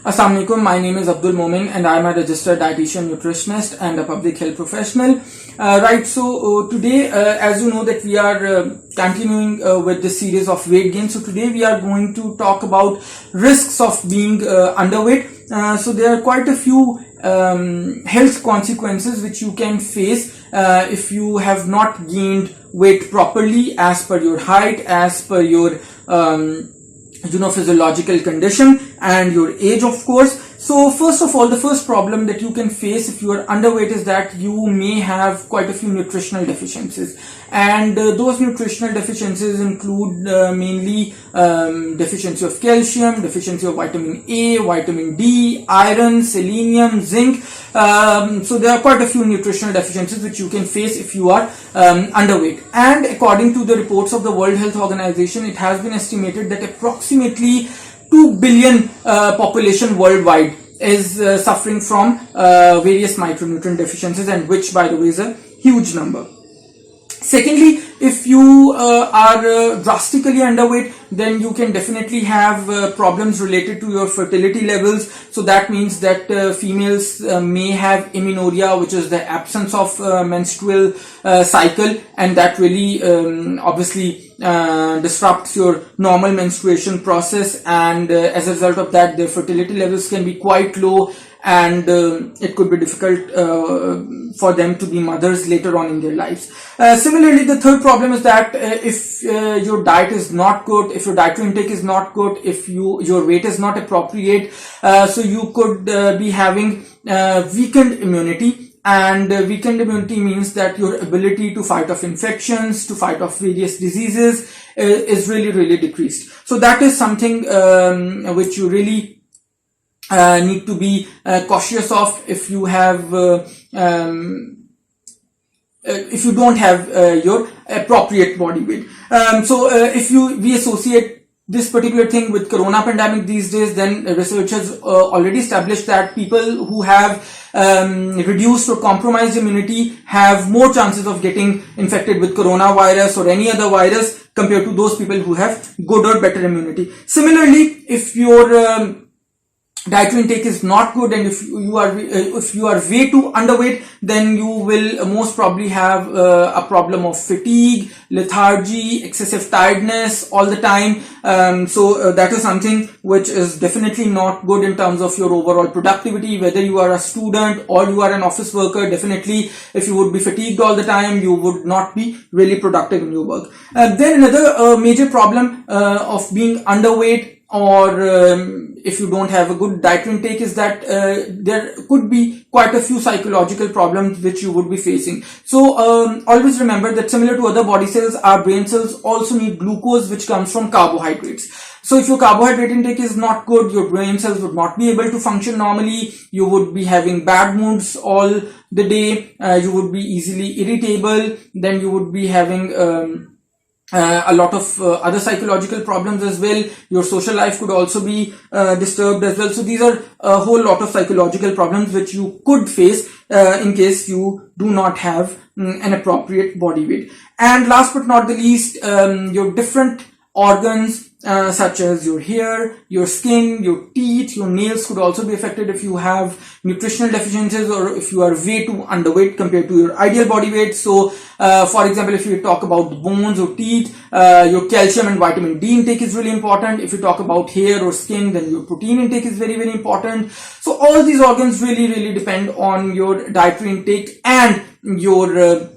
Assalamu alaikum. My name is Abdul Momin and I am a registered dietitian, nutritionist and a public health professional. Today, as you know that we are continuing with this series of weight gain. So today we are going to talk about risks of being underweight. So there are quite a few health consequences which you can face if you have not gained weight properly as per your height, as per your physiological condition and your age, of course. So first of all, the first problem that you can face if you are underweight is that you may have quite a few nutritional deficiencies, and those nutritional deficiencies include mainly deficiency of calcium, deficiency of vitamin A, vitamin D, iron, selenium, zinc. So there are quite a few nutritional deficiencies which you can face if you are underweight. And according to the reports of the World Health Organization, it has been estimated that approximately 2 billion population worldwide is suffering from various micronutrient deficiencies, and which, by the way, is a huge number. Secondly, if you are drastically underweight, then you can definitely have problems related to your fertility levels. So that means that females may have amenorrhea, which is the absence of menstrual cycle, and that really obviously disrupts your normal menstruation process, and as a result of that, their fertility levels can be quite low, and it could be difficult for them to be mothers later on in their lives. Similarly, the third problem is that if your diet is not good, if your dietary intake is not good, if your weight is not appropriate, so you could be having weakened immunity. And weakened immunity means that your ability to fight off infections, to fight off various diseases is really decreased. So that is something which you really need to be cautious of if you have if you don't have your appropriate body weight. We associate this particular thing with corona pandemic these days, then researchers already established that people who have reduced or compromised immunity have more chances of getting infected with coronavirus or any other virus compared to those people who have good or better immunity. Similarly, if your dietary intake is not good, and if you are way too underweight, then you will most probably have a problem of fatigue, lethargy, excessive tiredness all the time. So that is something which is definitely not good in terms of your overall productivity. Whether you are a student or you are an office worker, definitely if you would be fatigued all the time, you would not be really productive in your work. Then another major problem of being underweight, or if you don't have a good dietary intake, is that there could be quite a few psychological problems which you would be facing. So always remember that similar to other body cells, our brain cells also need glucose, which comes from carbohydrates. So if your carbohydrate intake is not good, your brain cells would not be able to function normally. You would be having bad moods all the day. You would be easily irritable. Then you would be having a lot of other psychological problems as well. Your social life could also be disturbed as well. So these are a whole lot of psychological problems which you could face in case you do not have an appropriate body weight. And last but not the least, your different organs such as your hair, your skin, your teeth, your nails could also be affected if you have nutritional deficiencies or if you are way too underweight compared to your ideal body weight. So for example, if you talk about the bones or teeth, your calcium and vitamin D intake is really important. If you talk about hair or skin, then your protein intake is very important. So all these organs really depend on your dietary intake and your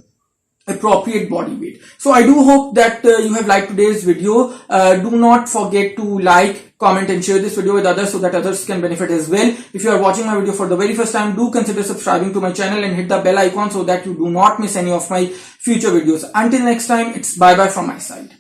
appropriate body weight. So I do hope that you have liked today's video. Do not forget to like, comment and share this video with others so that others can benefit as well. If you are watching my video for the very first time, do consider subscribing to my channel and hit the bell icon so that you do not miss any of my future videos. Until next time, it's bye bye from my side.